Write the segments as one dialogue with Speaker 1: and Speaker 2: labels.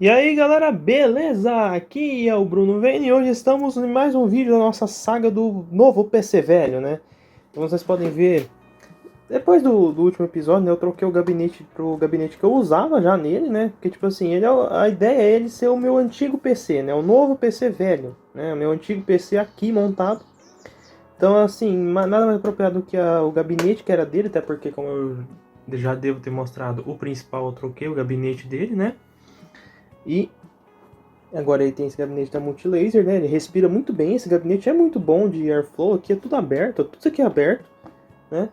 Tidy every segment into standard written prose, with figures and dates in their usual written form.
Speaker 1: E aí galera, beleza? Aqui é o Bruno Vene e hoje estamos em mais um vídeo da nossa saga do novo PC velho, né? Como vocês podem ver, depois do último episódio, né, eu troquei o gabinete pro gabinete que eu usava já nele, né? Porque tipo assim, a ideia é ele ser o meu antigo PC, né? O novo PC velho, né? O meu antigo PC aqui montado. Então assim, nada mais apropriado do que o gabinete que era dele, até porque como eu já devo ter mostrado, o principal eu troquei o gabinete dele, né? E agora ele tem esse gabinete da Multilaser, né? Ele respira muito bem, esse gabinete é muito bom de airflow, aqui é tudo aberto, tudo isso aqui é aberto, né?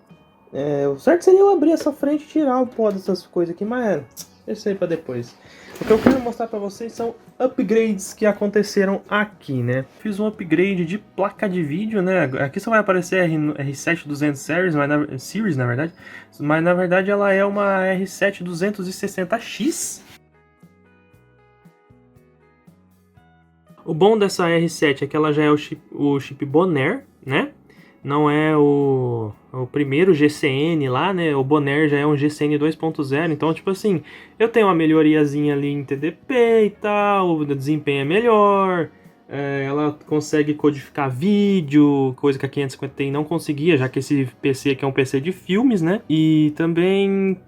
Speaker 1: O certo seria eu abrir essa frente e tirar o pó dessas coisas aqui, mas deixa isso aí pra depois. O que eu quero mostrar pra vocês são upgrades que aconteceram aqui, né? Fiz um upgrade de placa de vídeo, né? Aqui só vai aparecer R7 200 Series, Series, na verdade, mas na verdade ela é uma R7 260X. O bom dessa R7 é que ela já é o chip Bonaire, né? Não é o primeiro GCN lá, né? O Bonaire já é um GCN 2.0, então, tipo assim, eu tenho uma melhoriazinha ali em TDP e tal, o desempenho é melhor, ela consegue codificar vídeo, coisa que a 550 Ti não conseguia, já que esse PC aqui é um PC de filmes, né? E também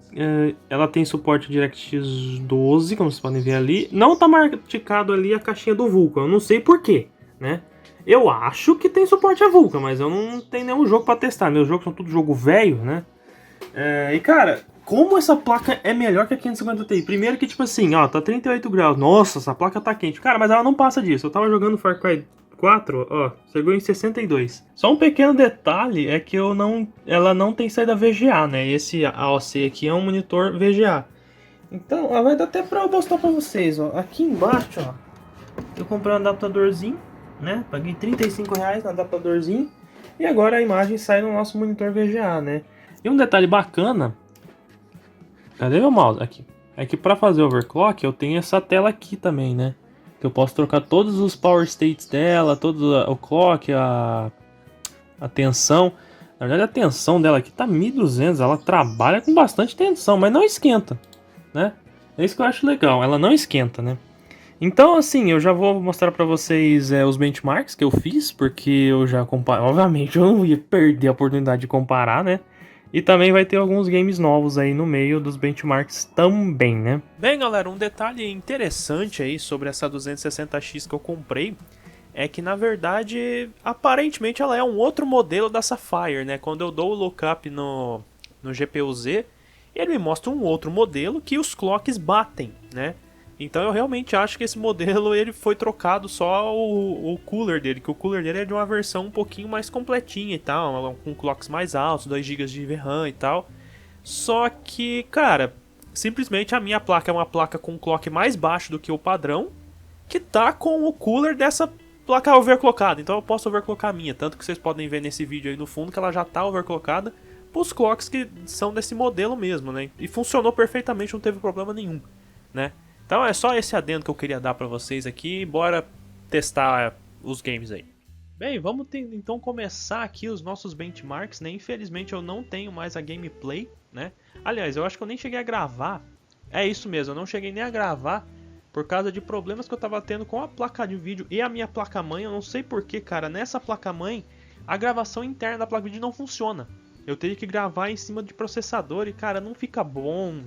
Speaker 1: ela tem suporte DirectX 12, como vocês podem ver ali. Não tá marcado ali a caixinha do Vulkan, eu não sei porquê, né? Eu acho que tem suporte a Vulkan, mas eu não tenho nenhum jogo pra testar. Meus jogos são tudo jogo velho, né? E cara, como essa placa é melhor que a 550 Ti? Primeiro que, tipo assim, ó, tá 38 graus. Nossa, essa placa tá quente. Cara, mas ela não passa disso. Eu tava jogando Far Cry 4, ó, chegou em 62. Só um pequeno detalhe é que ela não tem saída VGA, né? Esse AOC aqui é um monitor VGA. Então, ó, vai dar até pra eu mostrar pra vocês, ó. Aqui embaixo, ó, eu comprei um adaptadorzinho, né? Paguei R$ 35 no adaptadorzinho. E agora a imagem sai no nosso monitor VGA, né? E um detalhe bacana, cadê meu mouse? Aqui. É que para fazer overclock eu tenho essa tela aqui também, né? Que eu posso trocar todos os power states dela, todo o clock, a tensão. Na verdade a tensão dela aqui tá 1200, ela trabalha com bastante tensão, mas não esquenta, né? É isso que eu acho legal, ela não esquenta, né? Então, assim, eu já vou mostrar pra vocês os benchmarks que eu fiz, porque eu já comparo. Obviamente, eu não ia perder a oportunidade de comparar, né? E também vai ter alguns games novos aí no meio dos benchmarks também, né? Bem, galera, um detalhe interessante aí sobre essa 260X que eu comprei é que, na verdade, aparentemente ela é um outro modelo da Sapphire, né? Quando eu dou o lookup no GPU-Z, ele me mostra um outro modelo que os clocks batem, né? Então eu realmente acho que esse modelo ele foi trocado só o cooler dele, que o cooler dele é de uma versão um pouquinho mais completinha e tal, com clocks mais altos, 2 GB de VRAM e tal. Só que, cara, simplesmente a minha placa é uma placa com clock mais baixo do que o padrão, que tá com o cooler dessa placa overclockada. Então eu posso overclockar a minha, tanto que vocês podem ver nesse vídeo aí no fundo que ela já tá overclockada pros clocks que são desse modelo mesmo, né? E funcionou perfeitamente, não teve problema nenhum, né? Então é só esse adendo que eu queria dar pra vocês aqui, bora testar os games aí. Bem, vamos então começar aqui os nossos benchmarks, né? Infelizmente eu não tenho mais a gameplay, né? Aliás, eu acho que eu nem cheguei a gravar. É isso mesmo, eu não cheguei nem a gravar por causa de problemas que eu tava tendo com a placa de vídeo e a minha placa-mãe. Eu não sei porquê, cara, nessa placa-mãe a gravação interna da placa de vídeo não funciona. Eu teria que gravar em cima de processador e, cara, não fica bom,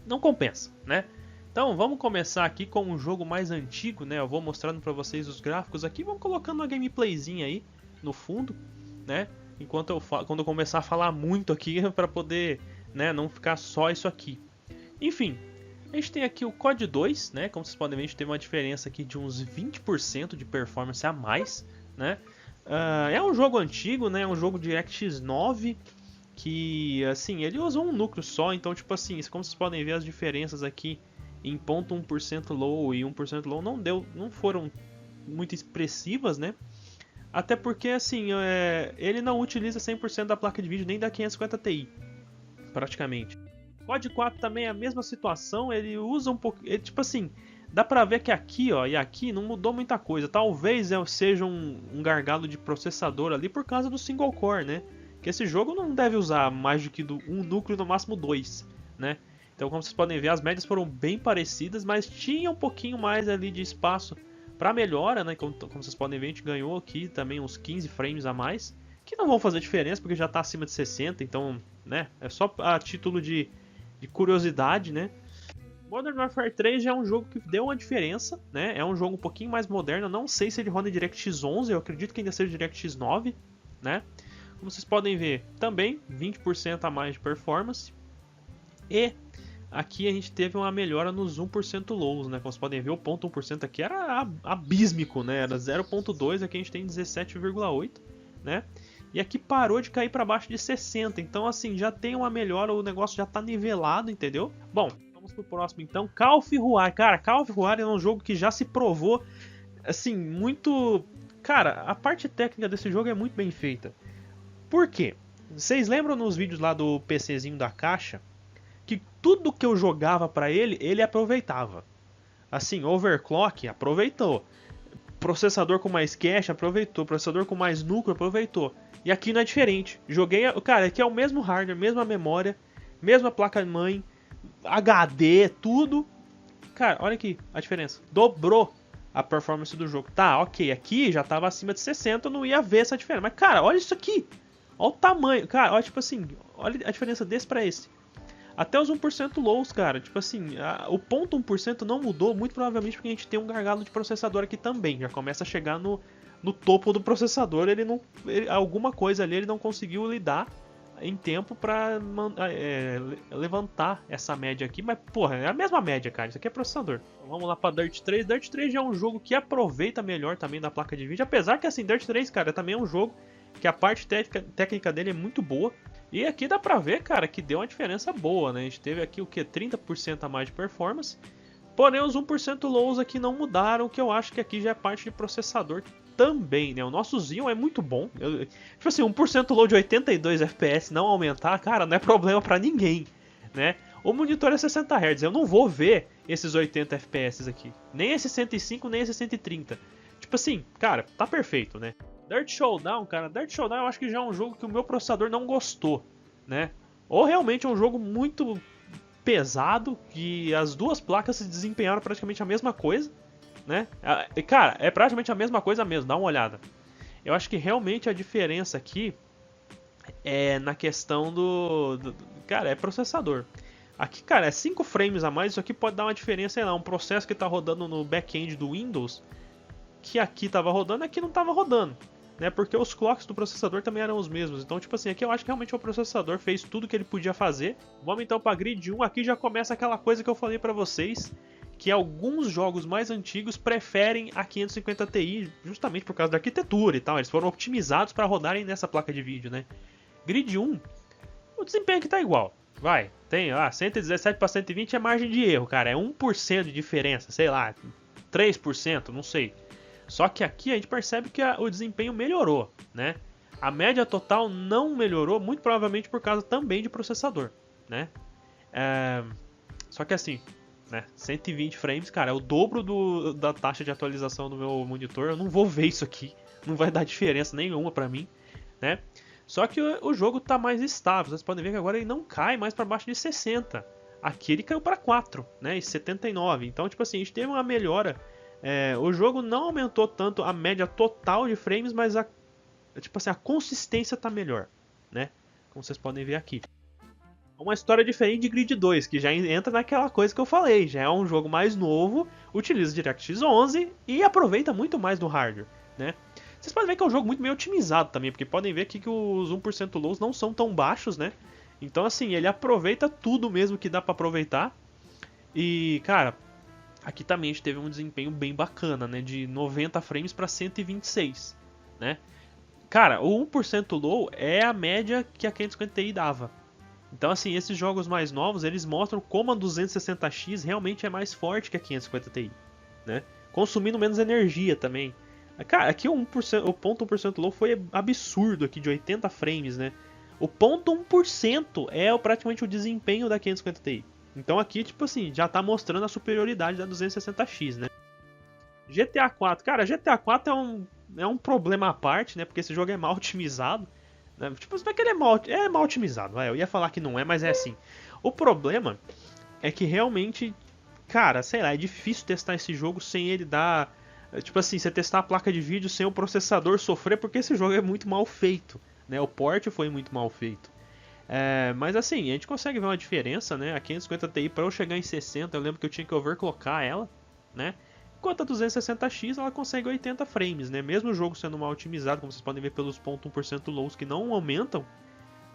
Speaker 1: não compensa, né? Então vamos começar aqui com um jogo mais antigo, né? Eu vou mostrando pra vocês os gráficos aqui, vamos colocando uma gameplayzinha aí no fundo, né? Enquanto quando eu começar a falar muito aqui para poder, né, não ficar só isso aqui. Enfim, a gente tem aqui o COD 2, né? Como vocês podem ver, a gente tem uma diferença aqui de uns 20% de performance a mais, né? É um jogo antigo, né? É um jogo DirectX 9 que, assim, ele usa um núcleo só, então tipo assim, como vocês podem ver as diferenças aqui em 0.1% low e 1% low não foram muito expressivas, né? Até porque, assim, ele não utiliza 100% da placa de vídeo nem da 550 Ti, praticamente. O COD 4 também é a mesma situação, ele usa um pouco, tipo assim, dá pra ver que aqui, ó, e aqui não mudou muita coisa. Talvez seja um gargalo de processador ali por causa do single core, né? Que esse jogo não deve usar mais do que um núcleo, no máximo 2, né?
Speaker 2: Então, como vocês podem ver, as médias foram bem parecidas, mas tinha um pouquinho mais ali de espaço para melhora, né? Como vocês podem ver, a gente ganhou aqui também uns 15 frames a mais, que não vão fazer diferença porque já está acima de 60, então, né? É só a título de curiosidade, né? Modern Warfare 3 já é um jogo que deu uma diferença, né? É um jogo um pouquinho mais moderno. Eu não sei se ele roda em DirectX 11, eu acredito que ainda seja DirectX 9, né? Como vocês podem ver, também 20% a mais de performance. E aqui a gente teve uma melhora nos 1% lows, né? Como vocês podem ver, o ponto 1% aqui era abísmico, né? Era 0.2, aqui a gente tem 17,8, né? E aqui parou de cair para baixo de 60, então assim, já tem uma melhora, o negócio já tá nivelado, entendeu? Bom, vamos pro próximo então, Call of Duty. Cara, Call of Duty é um jogo que já se provou, assim, muito... Cara, a parte técnica desse jogo é muito bem feita. Por quê? Vocês lembram nos vídeos lá do PCzinho da caixa, que tudo que eu jogava pra ele, ele aproveitava. Assim, overclock, aproveitou. Processador com mais cache, aproveitou. Processador com mais núcleo, aproveitou. E aqui não é diferente. Joguei, cara, aqui é o mesmo hardware, mesma memória, mesma placa-mãe, HD, tudo. Cara, olha aqui a diferença. Dobrou a performance do jogo. Tá, ok, aqui já tava acima de 60, eu não ia ver essa diferença. Mas, cara, olha isso aqui. Olha o tamanho. Cara, olha, tipo assim, olha a diferença desse pra esse. Até os 1% lows, cara. Tipo assim, o ponto 1% não mudou, muito provavelmente porque a gente tem um gargalo de processador aqui também. Já começa a chegar no topo do processador, alguma coisa ali ele não conseguiu lidar em tempo pra levantar essa média aqui. Mas, porra, é a mesma média, cara. Isso aqui é processador. Então, vamos lá pra Dirt 3. Dirt 3 já é um jogo que aproveita melhor também da placa de vídeo. Apesar que, assim, Dirt 3, cara, também é um jogo que a parte técnica dele é muito boa. E aqui dá pra ver, cara, que deu uma diferença boa, né? A gente teve aqui o que? 30% a mais de performance. Porém, os 1% lows aqui não mudaram, que eu acho que aqui já é parte de processador também, né? O nosso Xeon é muito bom. Tipo assim, 1% low de 82 FPS não aumentar, cara, não é problema pra ninguém, né? O monitor é 60 Hz, eu não vou ver esses 80 FPS aqui. Nem esse 105, nem esse 130. Tipo assim, cara, tá perfeito, né? Dirt Showdown, cara, Dirt Showdown eu acho que já é um jogo que o meu processador não gostou, né? Ou realmente é um jogo muito pesado, que as duas placas se desempenharam praticamente a mesma coisa, né? Cara, é praticamente a mesma coisa mesmo, dá uma olhada. Eu acho que realmente a diferença aqui é na questão cara, é processador. Aqui, cara, é 5 frames a mais, isso aqui pode dar uma diferença, sei lá, um processo que tá rodando no back-end do Windows, que aqui tava rodando, aqui não tava rodando, né? Porque os clocks do processador também eram os mesmos. Então, tipo assim, aqui eu acho que realmente o processador fez tudo que ele podia fazer. Vamos então para grid 1. Aqui já começa aquela coisa que eu falei para vocês, que alguns jogos mais antigos preferem a 550 Ti justamente por causa da arquitetura e tal. Eles foram optimizados para rodarem nessa placa de vídeo, né? Grid 1, o desempenho aqui tá igual. Vai, tem 117 para 120 é margem de erro, cara. É 1% de diferença, sei lá, 3%, não sei. Só que aqui a gente percebe que o desempenho melhorou, né? A média total não melhorou, muito provavelmente por causa também de processador, né? Só que assim, né? 120 frames, cara, é o dobro da taxa de atualização do meu monitor. Eu não vou ver isso aqui, não vai dar diferença nenhuma pra mim, né? Só que o jogo tá mais estável. Vocês podem ver que agora ele não cai mais pra baixo de 60. Aqui ele caiu para 4, né? E 79. Então, tipo assim, a gente teve uma melhora. O jogo não aumentou tanto a média total de frames, mas tipo assim, a consistência tá melhor, né? Como vocês podem ver aqui. Uma história diferente de Grid 2, que já entra naquela coisa que eu falei. Já é um jogo mais novo, utiliza DirectX 11 e aproveita muito mais do hardware, né? Vocês podem ver que é um jogo muito bem otimizado também, porque podem ver aqui que os 1% lows não são tão baixos, né? Então assim, ele aproveita tudo mesmo que dá pra aproveitar. E, cara, aqui também a gente teve um desempenho bem bacana, né? De 90 frames para 126, né? Cara, o 1% low é a média que a 550 Ti dava. Então, assim, esses jogos mais novos, eles mostram como a 260X realmente é mais forte que a 550 Ti, né? Consumindo menos energia também. Cara, aqui o ponto 1% low foi absurdo aqui, de 80 frames, né? O ponto 1% é praticamente o desempenho da 550 Ti. Então aqui, tipo assim, já tá mostrando a superioridade da 260X, né? GTA 4. Cara, GTA 4 é um problema à parte, né? Porque esse jogo é mal otimizado. Né? Tipo, você vai que ele é mal otimizado. Eu ia falar que não é, mas é assim. O problema é que realmente, cara, sei lá, é difícil testar esse jogo sem ele dar... Tipo assim, você testar a placa de vídeo sem o processador sofrer, porque esse jogo é muito mal feito, né? O port foi muito mal feito. Mas assim, a gente consegue ver uma diferença, né? A 550 Ti, para eu chegar em 60, eu lembro que eu tinha que overclockar ela, né? Enquanto a 260X ela consegue 80 frames, né? Mesmo o jogo sendo mal otimizado, como vocês podem ver pelos 0,1% lows que não aumentam,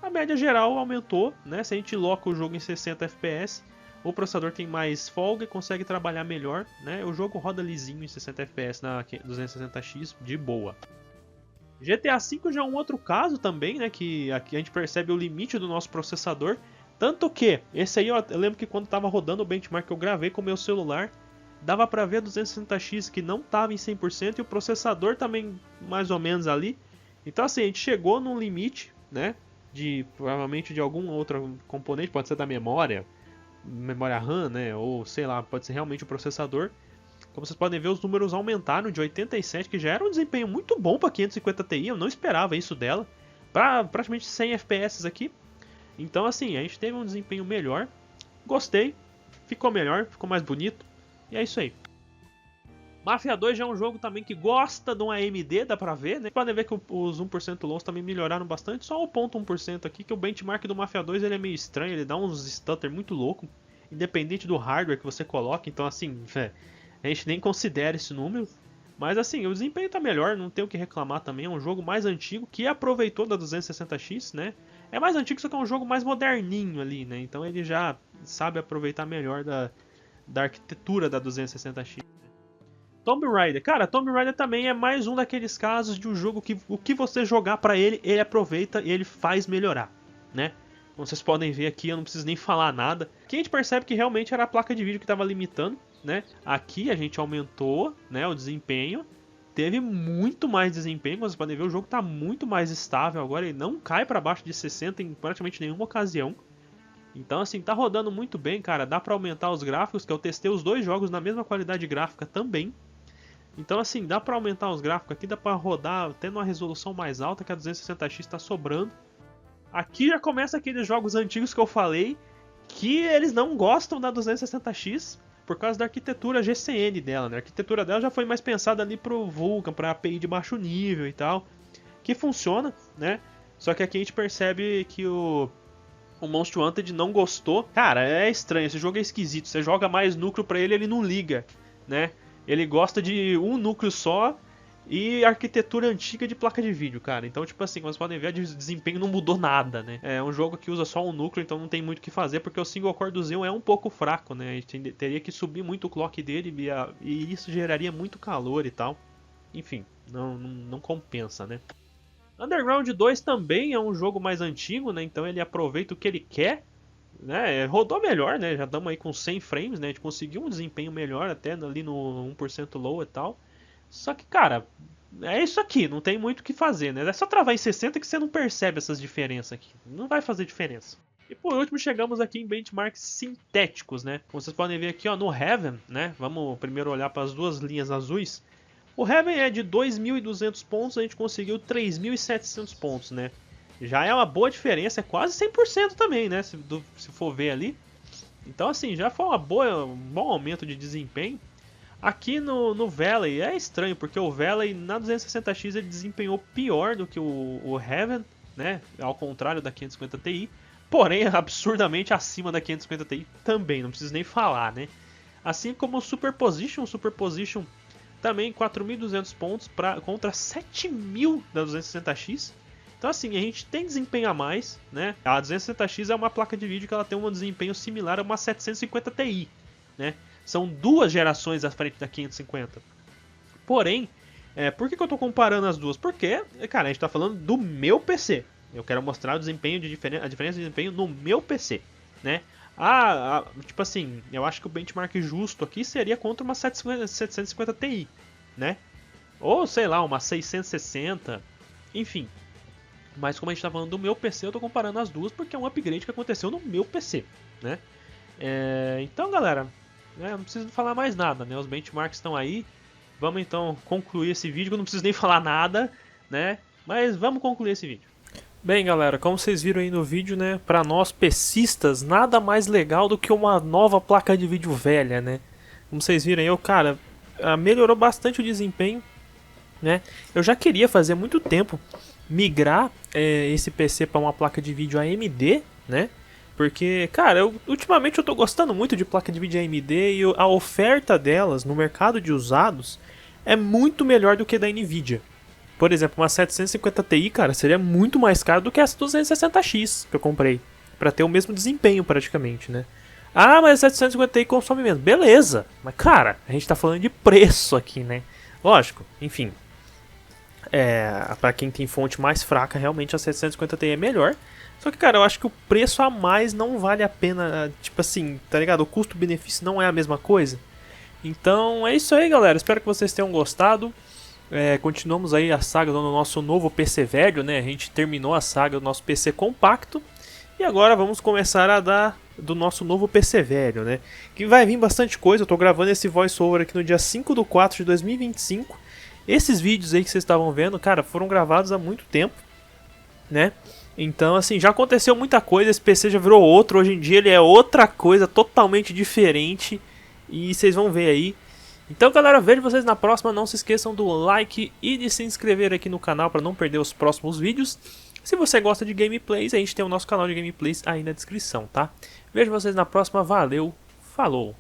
Speaker 2: a média geral aumentou, né? Se a gente loca o jogo em 60 FPS, o processador tem mais folga e consegue trabalhar melhor, né? O jogo roda lisinho em 60 FPS na 260X de boa. GTA V já é um outro caso também, né? Que aqui a gente percebe o limite do nosso processador. Tanto que, esse aí eu lembro que quando estava rodando o benchmark que eu gravei com o meu celular, dava pra ver a 260X que não estava em 100% e o processador também mais ou menos ali. Então assim, a gente chegou num limite, né? Provavelmente de algum outro componente, pode ser da memória RAM, né? Ou sei lá, pode ser realmente o processador. Como vocês podem ver, os números aumentaram de 87, que já era um desempenho muito bom para 550 Ti, eu não esperava isso dela, para praticamente 100 FPS aqui. Então assim, a gente teve um desempenho melhor, gostei, ficou melhor, ficou mais bonito, e é isso aí. Mafia 2 já é um jogo também que gosta de um AMD, dá pra ver, né? Podem ver que os 1% lows também melhoraram bastante, só o 0,1% aqui, que o benchmark do Mafia 2 ele é meio estranho, ele dá uns stutter muito louco, independente do hardware que você coloca, então assim, a gente nem considera esse número. Mas assim, o desempenho tá melhor, não tem o que reclamar também, é um jogo mais antigo, que aproveitou da 260X, né? É mais antigo, só que é um jogo mais moderninho ali, né? Então ele já sabe aproveitar melhor da arquitetura da 260X. Tomb Raider. Cara, Tomb Raider também é mais um daqueles casos de um jogo que o que você jogar pra ele, ele aproveita e ele faz melhorar, né? Como vocês podem ver aqui, eu não preciso nem falar nada. Aqui a gente percebe que realmente era a placa de vídeo que estava limitando, né? Aqui a gente aumentou, né, o desempenho. Teve muito mais desempenho, como vocês podem ver, o jogo está muito mais estável agora, ele não cai para baixo de 60 em praticamente nenhuma ocasião. Então assim, tá rodando muito bem, cara, dá para aumentar os gráficos, que eu testei os dois jogos na mesma qualidade gráfica também. Então assim, dá para aumentar os gráficos aqui, dá para rodar tendo uma resolução mais alta, que a 260X está sobrando. Aqui já começa aqueles jogos antigos que eu falei, que eles não gostam da 260X por causa da arquitetura GCN dela, né? A arquitetura dela já foi mais pensada ali pro Vulkan, pra API de baixo nível e tal, que funciona, né? Só que aqui a gente percebe que o Most Wanted não gostou. Cara, é estranho, esse jogo é esquisito. Você joga mais núcleo pra ele, ele não liga, né? Ele gosta de um núcleo só e arquitetura antiga de placa de vídeo, cara. Então, tipo assim, como vocês podem ver, o desempenho não mudou nada, né? É um jogo que usa só um núcleo, então não tem muito o que fazer, porque o single core do Xeon é um pouco fraco, né? A gente teria que subir muito o clock dele e isso geraria muito calor e tal. Enfim, não compensa, né? Underground 2 também é um jogo mais antigo, né? Então ele aproveita o que ele quer, né? Rodou melhor, né? Já estamos aí com 100 frames, né? A gente conseguiu um desempenho melhor até ali no 1% low e tal. Só que, cara, é isso aqui, não tem muito o que fazer, né? É só travar em 60 que você não percebe essas diferenças aqui. Não vai fazer diferença. E por último, chegamos aqui em benchmarks sintéticos, né? Como vocês podem ver aqui, ó, no Heaven, né? Vamos primeiro olhar para as duas linhas azuis. O Heaven é de 2.200 pontos, a gente conseguiu 3.700 pontos, né? Já é uma boa diferença, é quase 100% também, né? Se for ver ali. Então, assim, já foi um bom aumento de desempenho. Aqui no Valley é estranho, porque o Valley na 260X ele desempenhou pior do que o Heaven, né? Ao contrário da 550 Ti. Porém, absurdamente acima da 550 Ti também, não preciso nem falar, né? Assim como o Superposition também 4.200 pontos contra 7.000 da 260X. Então assim, a gente tem desempenho a mais, né? A 260X é uma placa de vídeo que ela tem um desempenho similar a uma 750 Ti, né? São duas gerações à frente da 550. Porém, por que eu estou comparando as duas? Porque, cara, a gente está falando do meu PC. Eu quero mostrar o desempenho a diferença de desempenho no meu PC, né? Tipo assim, eu acho que o benchmark justo aqui seria contra uma 750 Ti, né? Ou, sei lá, uma 660, enfim. Mas como a gente está falando do meu PC, eu estou comparando as duas porque é um upgrade que aconteceu no meu PC, né? Então, galera, não preciso falar mais nada, né? Os benchmarks estão aí. Vamos então concluir esse vídeo, que eu não preciso nem falar nada, né? Mas vamos concluir esse vídeo.
Speaker 1: Bem, galera, como vocês viram aí no vídeo, né, para nós PCistas, nada mais legal do que uma nova placa de vídeo velha, né? Como vocês viram aí, cara, melhorou bastante o desempenho, né? Eu já queria fazer há muito tempo migrar esse PC para uma placa de vídeo AMD, né? Porque, cara, ultimamente eu tô gostando muito de placa de vídeo AMD e a oferta delas no mercado de usados é muito melhor do que da Nvidia. Por exemplo, uma 750 Ti, cara, seria muito mais caro do que essa 260X que eu comprei, para ter o mesmo desempenho praticamente, né? Ah, mas a 750 Ti consome menos. Beleza, mas cara, a gente tá falando de preço aqui, né? Lógico, enfim. Para quem tem fonte mais fraca, realmente a 750 Ti é melhor. Só que, cara, eu acho que o preço a mais não vale a pena, tipo assim, tá ligado? O custo-benefício não é a mesma coisa. Então é isso aí, galera. Espero que vocês tenham gostado. Continuamos aí a saga do nosso novo PC velho, né? A gente terminou a saga do nosso PC compacto. E agora vamos começar a dar do nosso novo PC velho, né? Que vai vir bastante coisa. Eu tô gravando esse voiceover aqui no dia 5/4/2025. Esses vídeos aí que vocês estavam vendo, cara, foram gravados há muito tempo, né? Então, assim, já aconteceu muita coisa. Esse PC já virou outro. Hoje em dia ele é outra coisa, totalmente diferente. E vocês vão ver aí. Então, galera, vejo vocês na próxima. Não se esqueçam do like e de se inscrever aqui no canal para não perder os próximos vídeos. Se você gosta de gameplays, a gente tem o nosso canal de gameplays aí na descrição, tá? Vejo vocês na próxima. Valeu, falou!